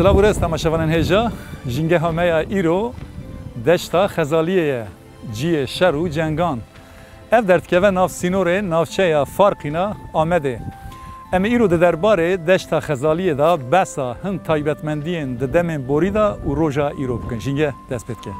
سلام و رست تماشاوانان هجا جنگه همه ایرو دشتا خزالیه جی شر و جنگان اف دردکوه ناف سینور نافچه فارقینا آمده اما ایرو ده درباره دشتا خزالیه دا بسا هن تایبتمندین ده دمین بوری دا و روژا ایرو بکن جنگه دست بید که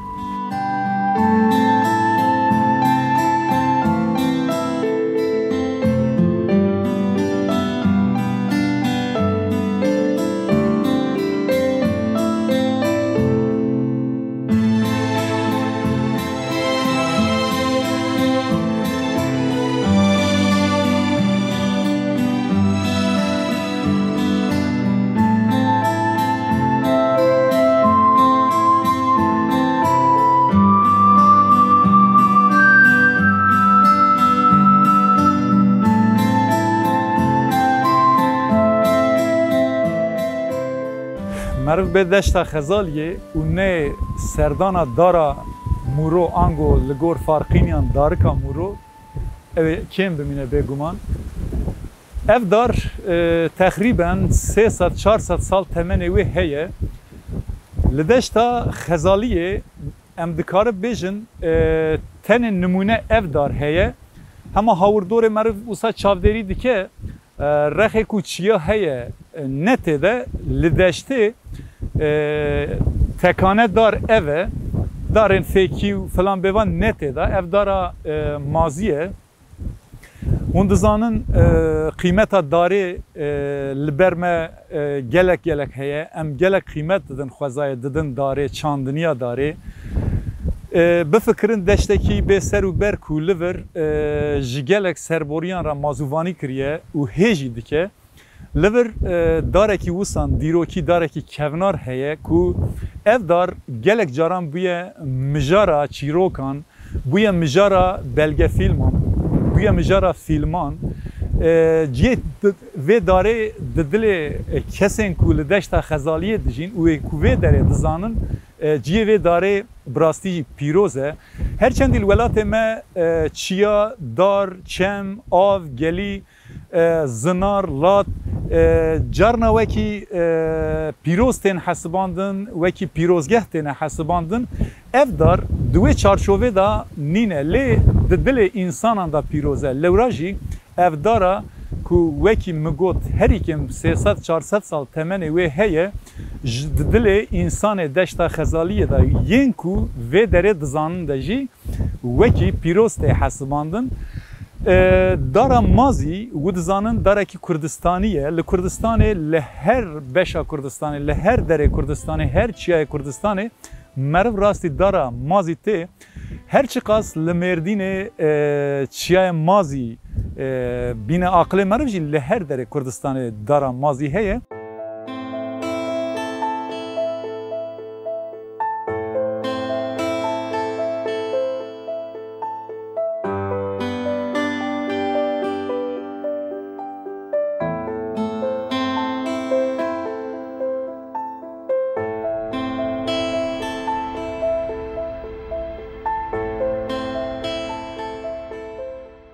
معروف به دشت خزالیه و نه سردانا دارا مورو آنگو لگور فارقینیان دارکا مورو کم بمینه بگومان اف دار تقریبا 300-400 سال تمنه وی هیه لدشتا خزالیه ام دکاره بیجن تن نمونه اف دار هیه اما هاوردور معروف اوسا چاودری دیکه رخی کوچیا هیه نته ده لدشته تکانه دار اوه دارن فیکی و فلان بیوان نته ده اف دارا مازیه هندزانن قیمت داره لبرمه گلک هیه ام گلک قیمت دادن خوزای دادن داره چاندنیا داره بفکرن دشتکی به سر و بر کولور جگلک سربوریان را مازوانی کریه و هیجی دیکه لور داره کی وسان دیروکی داره کی کونار هیه کو اف دار گلک جاران بوی مجارا چیروکان بوی مجارا بلگه فیلمان بوی مجارا فیلمان جی و داره دل کسین کول دشت خزالیه دجین و کوه داره دزانن جی و داره براستی پیروزه هرچند الولات ما چیا دار چم آو گلی زنار لات جارنا وکی پیروز تن حسباندن وکی پیروزگه تن حسباندن اف دار دوی چارچوبه دا نینه لی دل انسان دا پیروزه لوراجی اف دارا کو وکی مگوت هر کم 300-400 سال تمنه وی هیه دل انسان دشت خزالیه دا ین کو و داره دزانن دا جی وکی پیروز ته حسباندن دارا مازی و دزانن داره کی کردستانیه لکردستانه لهر بشا کردستانه لهر دره کردستانه هر چیای کردستانه مرو راستی دارا مازی ته هر چی قاس لمردین چیای مازی بین عقل مرو جی لهر دره کردستانه دارا مازی هیه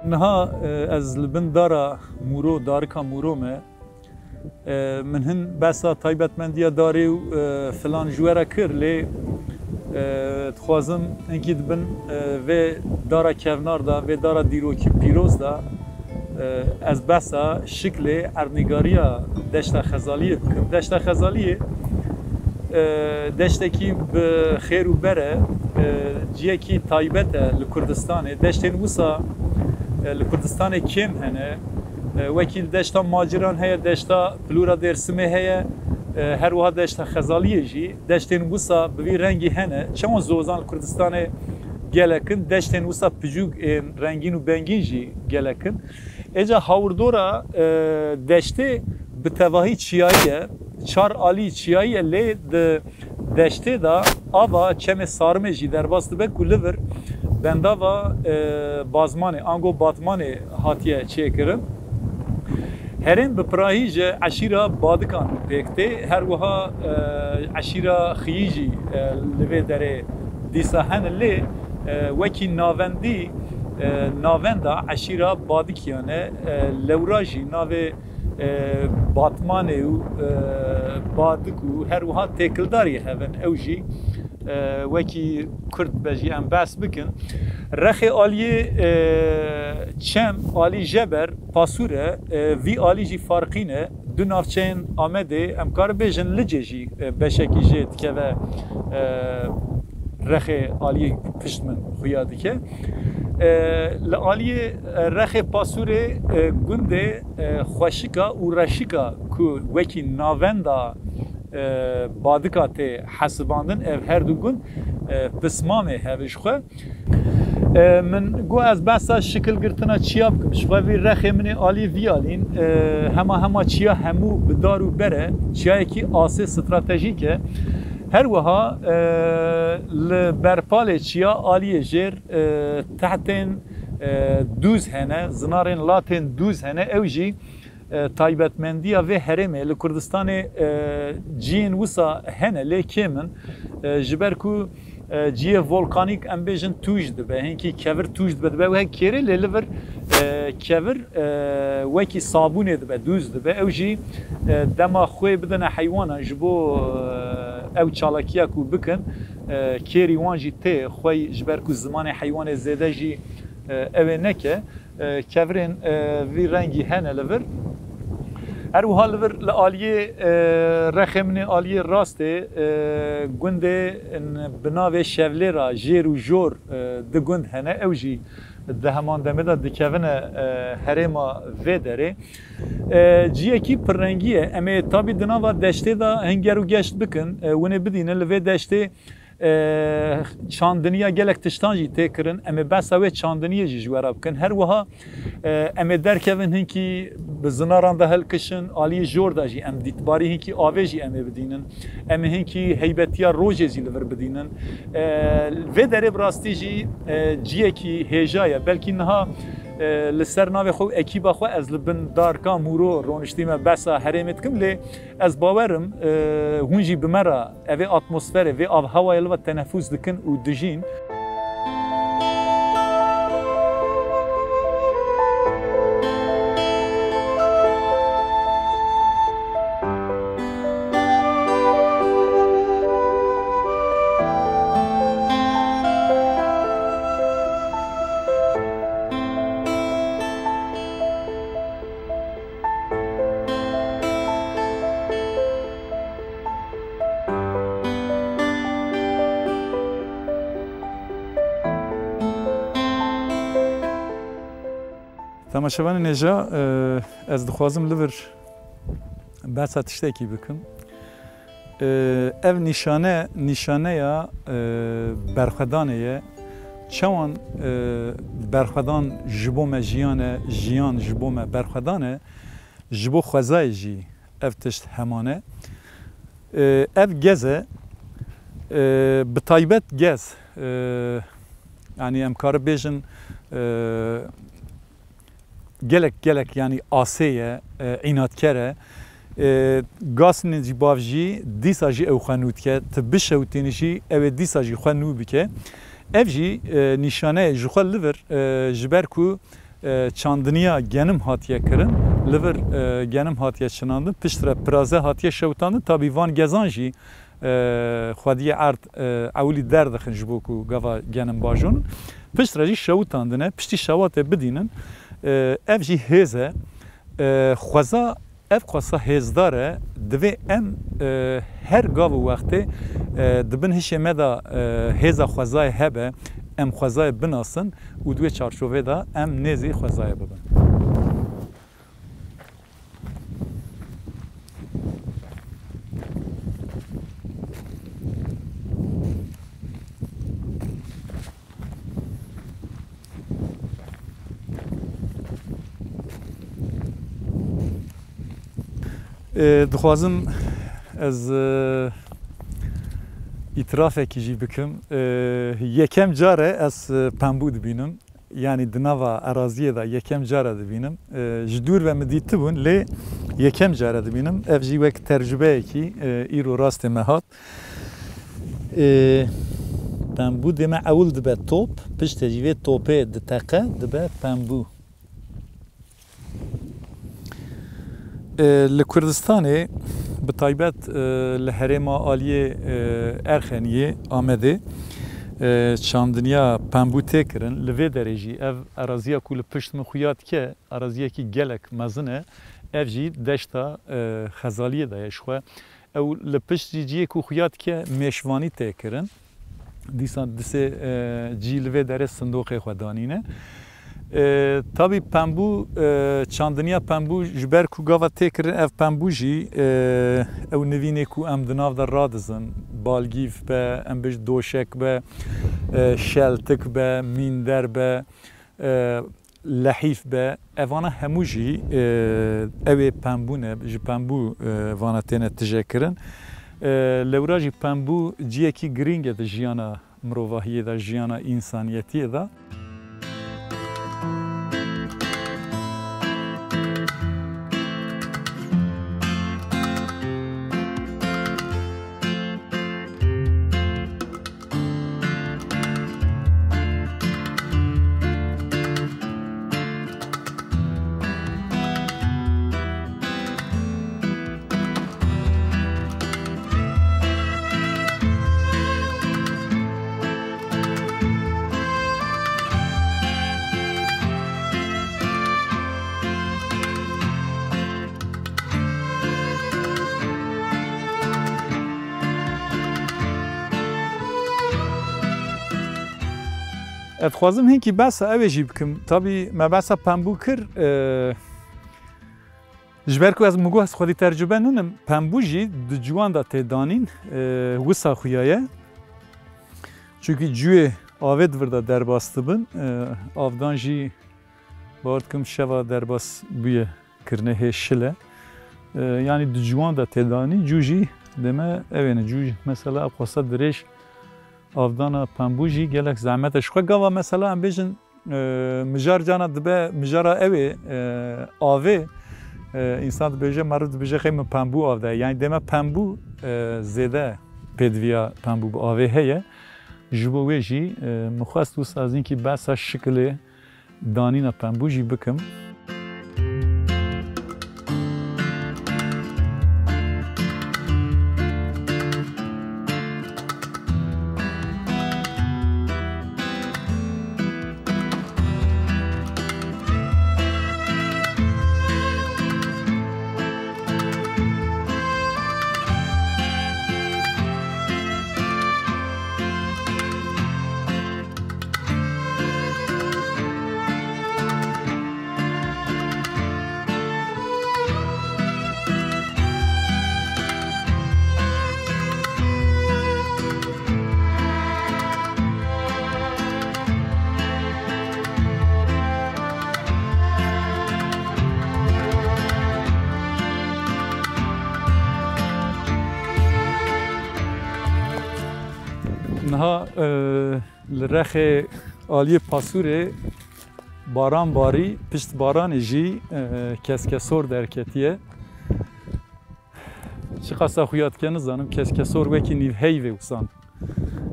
نها از لبن دارا مورو دارکا مورو ما من هن بسا تایبت من دیا داری و فلان جوارا کر لی تخوازم انکی دبن و دارا کونار دا و دارا دیروکی پیروز دا از بسا شکل ارنگاریا دشت خزالیه بکن. دشت خزالیه دشتکی به خیر و بره جیه کی تایبته لکردستانه دشتین وسا لکردستان کم هنه وکیل دشتا ماجران هیا دشتا پلورا درسمه هیا هر وها دشتا خزالیه جی دشتین وسا بوی رنگی هنه چون زوزان لکردستان گلکن دشتین وسا پجوگ رنگین و بنگین جی گلکن اجا هاوردورا دشته به تواهی چیاییه چار آلی چیاییه لی دشته دا آوا چم سارمه جی در باست به کلور بنداوا بازمانه آنگو باتمانه هاتیه چه کرن هرین به پراهیج عشیرا بادکان پیکته هر وها عشیرا خیجی لوی داره دیسا هن لی وکی ناوندی ناوندا عشیرا بادکیانه لوراجی ناوی باتمانه و بادک و هر وها تکلداری هفن اوجی وکی کرد بجی ام بس بکن رخی آلی چم آلی جبر پاسوره وی آلی جی فرقینه دو نافچین آمده امکار بیجن لجه جی بشکی جید که و رخی آلی پشت من خویاده که لآلی رخ پاسوره گنده خوشکا و رشکا که وکی ناوندا بادکا ته حسباندن اف هر دو گند بسمامه هفش خو من گو از بحثا شکل گرتنا چیا بکم شخوا وی رخ منی آلی ویالین هما چیا همو بدارو بره چیا یکی آسه استراتژیکه هر وها لبرپال چیا آلی جر تحتین دوز هنه زنارین لاتین دوز هنه اوجی تایبەتمەندیە vê herêmê li Kurdistanê ciyên wisa hene lê kêmin ji ber ku ciyê volkanîk em bêjin tûj dibe hinkî kevir tûj dibe dibe wek kêrê lê li vir kevir wekî sabûnê dibe dûz dibe ew jî dema xwê bidine heywanan ji bo ew çalakiya ku bikin kêrî wan jî tê xwe ji ber ku zimanê heywanê zêde jî ew ê neke kevirên vî rengî hene li vir her wiha li vir li aliyê rexê min ê aliyê rastê gundê bi navê şevlêra jêr û jor di gund hene ew jî di heman demê de dikevine herêma vê derê ciyekî pirrengî ye em ê tabî di nava deştê de henger û geşt bikin winê bidînin li vê deştê çandiniya gelek tiştan jî tê kirin em ê besa wê çandiniyê jî ji wera bikin her wiha em ê derkevin hinkî bi zinaran de helkişin aliyê jor de jî em dîtbarî hinkî avê jî em ê bidînin em ê hinkî heybetiya rojê jî li vir bidînin vê derê bi rastî jî ciyekî hêja ye belkî niha li ser navê xwe ekîba xwe ez li bin darka mûro roniştî me besa herêmê dikim lê ez bawerim hûn jî bi me re evê atmosferê vê avhewayê li ve teneffüs dikin û dijîn Temaşevanê nêja ez dixwazim li vir behsa tiştekî bikim. Ev nîşaneya berxwedanê ye çawan berxwedan ji bo me jiyan ji bo me berxwedan e ji bo xwezayê jî ev tişt heman e ev gez e bi taybet gez yani em karibêjin gelek yani aseye inatkere gasnê jî bav jî dîsa jî ew xwe nû dike tu bişewtînî jî ew ê dîsa jî xwe nû bike ev jî nîşaneyê ji xwe li vir ji ber ku çandiniya genim hatiye kirin, liver genim hatiye çınandın, piştre praze hatiye şevtandın, tabi van gezan jî xwediye erd ewlî derdixin ji bo ku gava genim bajon, piştre jî şewtandine, piştî şewatê bidînin, ev jî hêz e, xweza ev xwesa hêzdar e, divê em her gav û wextê dibin hişê me da hêza xwezayê hebe, em xwezayê binasin û duê çarşovê da em nêzî xwezayê bibin. Dixwazim ez îtirafekî jî bikim. Yekem care ez pembû dibînim. Yani di nava eraziyê de yekem care dibînim. Ji dûr ve min dîtibûn lê yekem care dibînim. Ev jî wek tercübeyekî îro rastê me hat. Pembû dê me ewil dibe top, piştê jî vê topê diteqe dibe pembû. Li Kurdistanê bi taybet li herêma aliyê Erxeniyê Amedê çandiniya pembû tê kirin. Li vê derê jî ev eraziya ku li pişt min xuya dike, eraziyekî gelek mezin e, ev jî deşta Xezaliyê de ye ji xwe. Ew li pişt jî ciyê ku xuya dike mêşvanî tê kirin. Dîsan disê cî li vê derê sindoqê xwe danîne. Tabii pembû, çandiniya pembû ji ber ku gava tê kirin, ev pembû jî ew nivînê ku em di nav de radizin, balgîv be, em bêj doşek be, şeltik be, mînder be, lehîf be, evana hemû jî ew ê pembû ne, ji pembû vana têne tije kirin. Lewra jî pembû ciyekî girîng e di jiyana mirovahiyê de, jiyana însaniyetiyê de. Ez dixwazim hinkî behsa ew ê jî bikim. Tabii me behsa pembû kir. Ji ber ku ez migo ez xwedî tercübe ninim, pembû jî di ciwan da tê danîn wisa xuya ye. Çünkü ciyê avê divir da derbas dibin. Avdan jî bawer dikim şeva derbas bûye kirine hê şil e. Yani di ciwan da tê danî, cû jî deme ew ê ne. Cû mesela ew xwesa dirêj avdana pembû jî gelek zehmet e. Ji xwe gava mesela em bêjin mijar cana dibe mijara ew ê avê însan dibêje meriv dibêje xey min pembû av de. Yani deme pembû zêde pêdiviya pembû bi avê heye. Ji bo wê jî min xwest wisa ez hinkî behsa şikilê danîna pembû jî bikim. Niha li rexê aliyê Pasurê baran barî, pişt baranê jî keskesor derketiye. Çi qasa xuya dike nizanim, keskesor wekî nîvheyvê wisan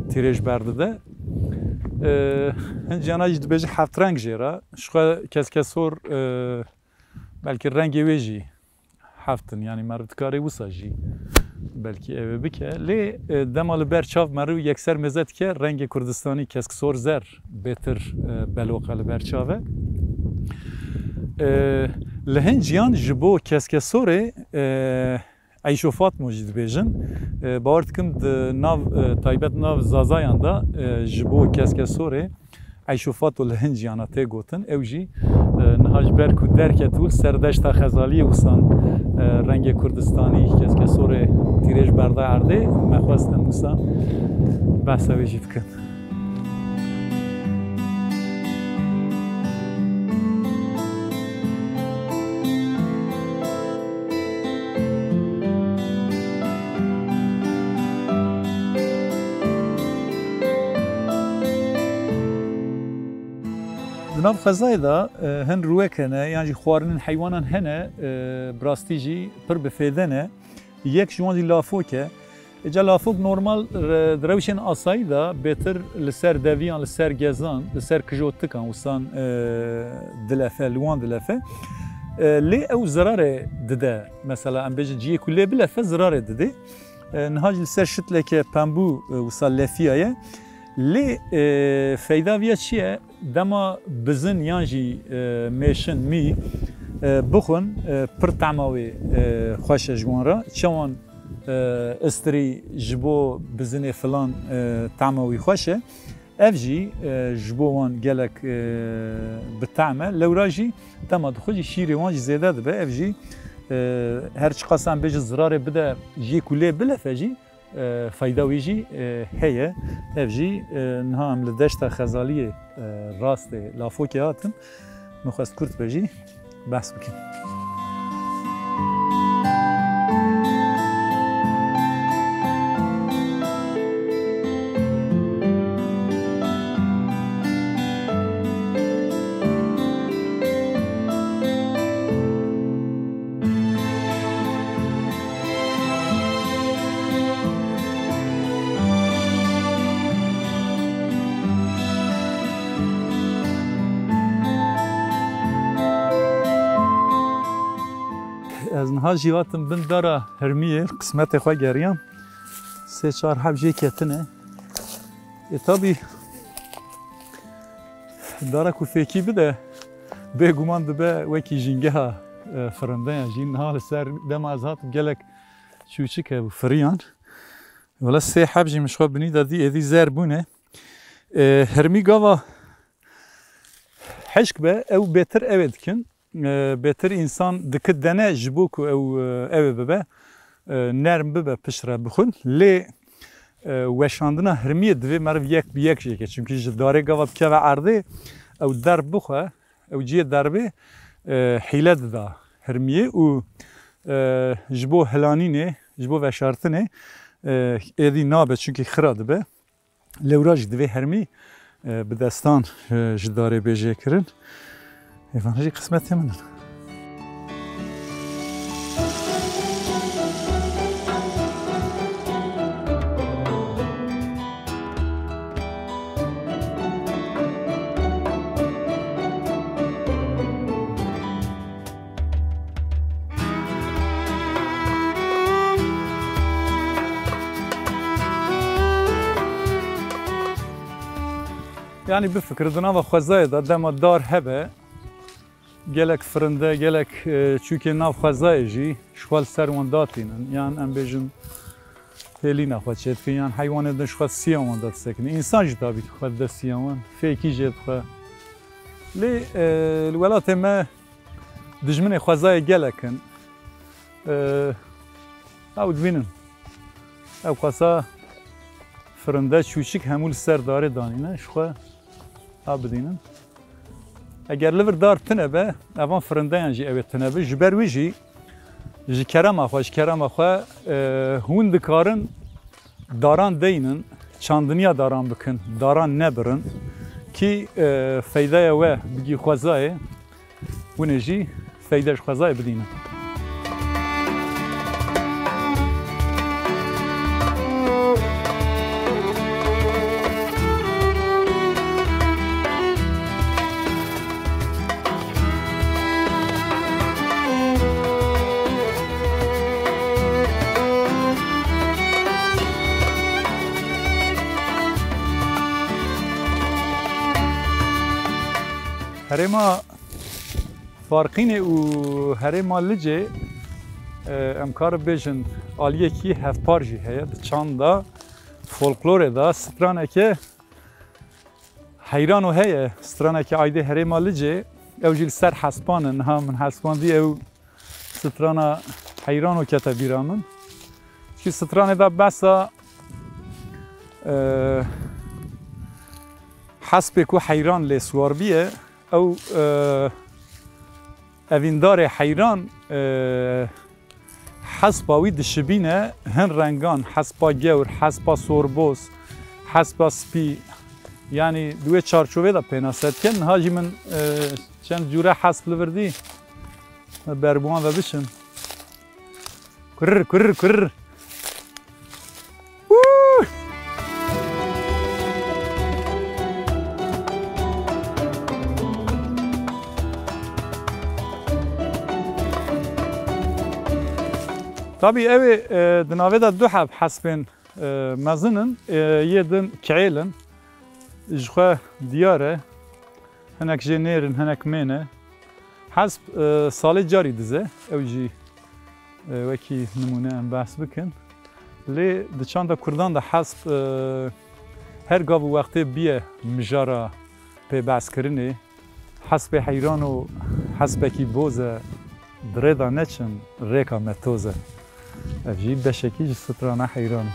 tîrêj berdide. هنجانا جد بيجي حفت رنگ جيرا شخوا كسكسور بلكي رنگ ويجي حفتن يعني مردكاري وسا جي بلكي اوه بكه لي دمال برچاف مرو يكسر مزد که رنگ كردستاني كسكسور زر بهتر بلوقه لبرچاوه لهنجيان جبو كسكسوري عيشوفات موجود بيجن باوردكم ناف تايبت ناف زازايان دا جبو كسكسوري عيشوفات لهنجيانا تيغوتن اوجي نهاج بركو دركتول سردشتا خزالي وسان رنگ كردستاني كسكسوري تيريج بردا عرضي مخواستم موسا بحثا ويجي بكن ناف خزای دا هن روی کنه یعنی خوارن حیوانان هنه براستیجی پر بفیدنه یک جوان دی لافوکه اجا لافوک نورمال درویشن آسایی دا بهتر لسر دویان لسر گزان لسر کجوت کن وسان دلفه لوان دلفه لی او ضرر دده مثلا ام بيجي جي كله بلفه ضرر دده نهاج لسر شتله که پنبو وسال لفیه لی فایده ویا چیه دما بزن یانجی میشن می بخون پر تعماوی خوش جوان را چون استری جبو بزن فلان تعماوی خوشه افجی جبو وان گلک بتعمه لوراجی دما دخوجی شیری وانجی زیاده دبه افجی هر چی قاسم بیج زراره بده جی کله بله فجی فایده ویجی هیه افجی نها هم لدشت خزالی راست لافوکی هاتن مخواست کرد بجی بحث بکن از نها جیواتم بند داره هرمیه قسمت خواه گریم سه چار حب جی کتنه اتابی داره که فیکی بده به گمان دبه وکی جنگه ها فرنده یا جین نها لسر دم از هاتم گلک چوچکه و فریان ولی سه حب جی مشخواه بنی دادی ایدی زر بونه هرمی گاوا حشک به او بهتر اوید کن بهتر انسان دکت دنه جبوک او ببه نرم ببه پشره بخون لی وشاندنا هرمیه دوی مرو یک بیک جیکه چونکه داره گاوا بکه و عرضه او در بخواه او جیه دربه حیله دا هرمیه او جبو هلانینه جبو وشارتنه ایدی نابه چونکه خراد به لوراج دوی هرمی به دستان جداره بیجه کرن ایوان هجی قسمتی منن يعني بفكر دنا خوازای دا دم دار هبه گلک فرنده گلک چوکی ناف خوازای جی شوال سر وان داتینن یعنی ام بیجن هلی نخواد شد که یعنی حیوان دنش خواد سیام وان دات سکنه انسان جدا بید خواد دا سیام فیکی جد خواد لی الولات ما دجمن خوازای گلکن او دوینن او خواسا فرنده چوچک همول سر داره دانینه شخواه آب بدینن اگر لیور دار تنه به اوان فرنده یعنی اوه تنه به جبر ویجی جی کرم آخوا هون دکارن داران دینن چاندنیا داران بکن داران نبرن کی فایده اوه بگی خوازای ونه جی فایدهش خوازای بدینن هرما فارقینه و هرما لجه امکار بیشن آلیه کی هفپارجی هیا چاندا فولکلوره دا سترانه که حیرانو هیا سترانه که عایده هرما لجه او جیل سر حسبانن ها من حسبان دی او سترانه حیرانو کتا بیرامن که سترانه دا بسا حسب کو حیران لی سوار بیه او اویندار حیران حسبا وی دشبینه هن رنگان حسبا گور حسبا سوربوس حسبا سپی یعنی دوی چارچوبه دا پیناست کن هاجی من چند جوره حسب لوردی بربوان و بشم کرر کرر کرر طبعا اوه دناوه دا دو حب حسبين مزنن يدن كعيلن جخوا دياره هناك جنيرن هناك مينه حسب سالي جاري دزه او جي وكي نمونه ام بحث بكن لي دچان دا كردان دا حسب هر قابو وقت بيه مجارا پي بحث کرنه حسب حيران و حسب كي بوزه دريدا نچن ريكا متوزه افجي بشكي سترانا حيران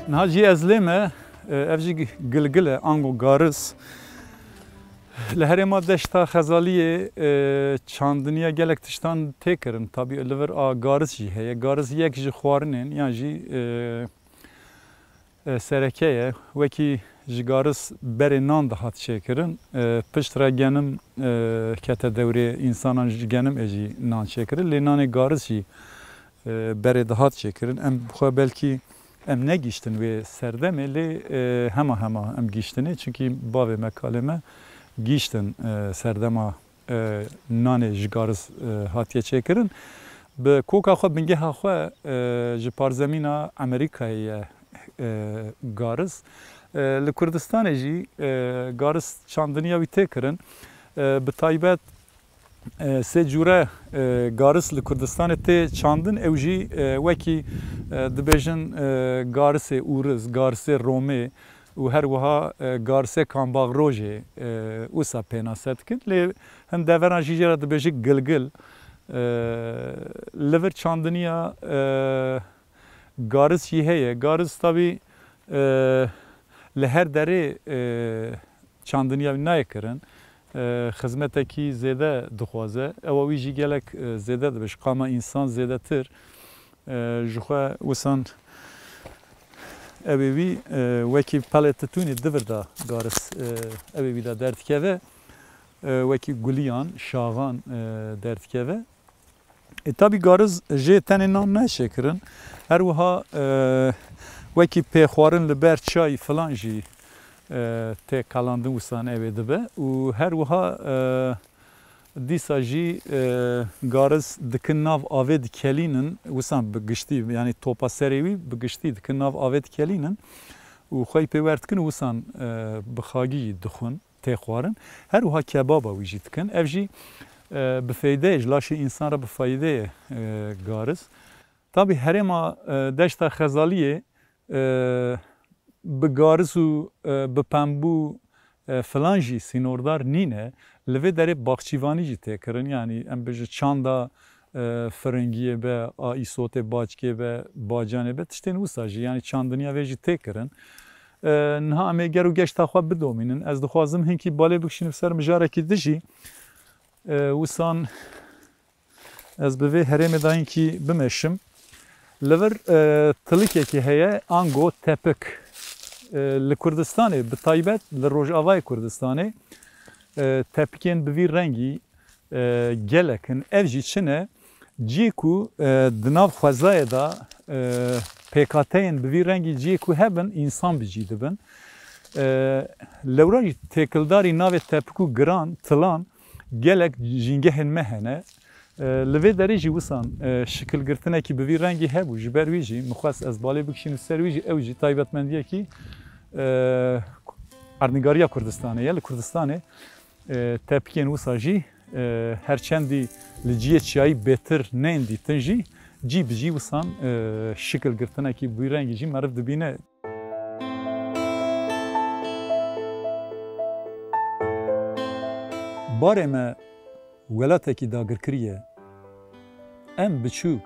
نهاجي ازلمه افجي قلقله انغو غارس لهرما دشتا خزالیه چاندنیا گلک تشتان تکرن tabi لیور گارس جی هه گارس یک جی خوارنن یا جی سرکه وکی جی گارس بر نان دهات شکرن پشت را گنم کت دوره انسانان جی گنم اجی نان شکرن لنان گارس جی بر دهات شکرن ام بخوا بلکی ام نگیشتن و سردمه لی هما ام گیشتنه چونکی باو مکالمه گیشتن سردما نان جگارز هاتیه چکرن به کوکا خو بنگه خو جپار زمینا امریکای گارز لکردستان جی گارز چاندنیا وی تکرن به تایبت سه جوره گارز لکردستان ته چاندن اوجی وکی دبیجن گارز اورز گارز رومه و هر وها گارسه کامباغ روژه اوسا پیناست کن لی هم دوران جیجرا دبیجی گلگل لیور چاندنیا گارس چی هیه گارس تابی لهر دره چاندنیا نای کرن خدمت کی زیاده دخوازه اوی جی گلک زیاده دبیش قاما انسان زیاده تر جخوا وسان اوی وکی پالتتونی دوردا گارس اوی دا درد کهوه وکی گلیان شاغان درد کهوه tabi گارز جه تنه نام نشکرن هر وها وکی پیخوارن لبر چای فلان جی ته کالاندن وسان اوی دبه و هر وها دیسا جی گارز دکن ناو آوید کلینن وسان بگشتی یعنی توپا سریوی بگشتی دکن ناو آوید کلینن و خوی پیورد کن وسان بخاگی دخون تخوارن هر وها کبابا ویجید کن اف جی بفایده لاشی انسان را بفایده گارز tabi herema deşta xezaliye bi gariz û bi pembû filan jî sînordar nîne li vê derê baxçîvanî jî têkirin yanî em bêje çanda firengiyê be a îsotê baçkê be bacanê be tiştên wisa jî yanî çandiniya vê jî têkirin niha em ê ger û geşta xwe bidomînin ez dixwazim hinkî balê bikişînim ser mijarekî dijî wisan ez bi vê herêmê da hinkî bimeşim li vir tilikekî heye ango tepik li Kurdistanê bi taybet li Rojavayê Kurdistanê tepikên bi vî rengî gelekin ev jî çi ne cî ku di nav xwezayê da pêkateyên bi vî rengî cî ku hebin însan bi cî dibin لورای تکلداری ناو تپکو گران تلان gelek jingehên me hene li vê derê jî wisan şikilgirtinekî bi vî rengî hebû ji ber wî jî mixwest ez balê bikişînim ser wî jî ew jî taybetmendiyekî erdnîgariya Kurdistanê ye li Kurdistanê tepkên wisa jî herçendî li ciyê çiyayî bêtir tên dîtin jî cî bi cî wisan şikilgirtinekî bi vî rengî jî meriv dibîne. Barê me welatekî dagirkiriye em biçûk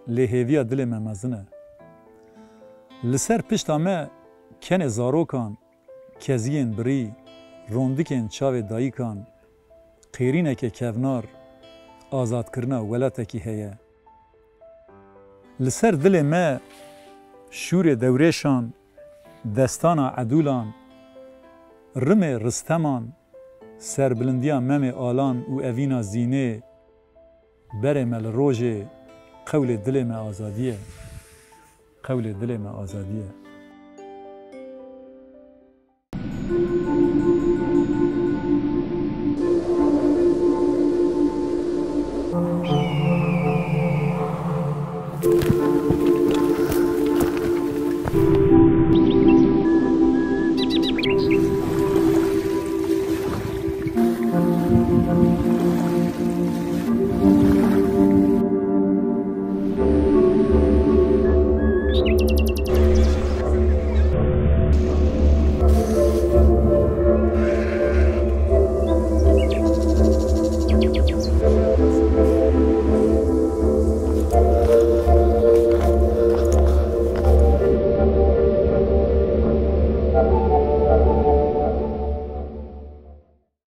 lêhêviya dilê me mezin e. Li ser pişta me kenê zarokan, keziyên birî, rondikên çavê dayîkan, qêrîneke kevnar, azadkirina welatekî heye. Li ser dilê me şûrê dewrêşan, destana edûlan, rimê risteman, serbilindiya memê alan û evîna zînê berê me li rojê qewlê dilê me azadî ye. Qewlê dilê me azadî ye.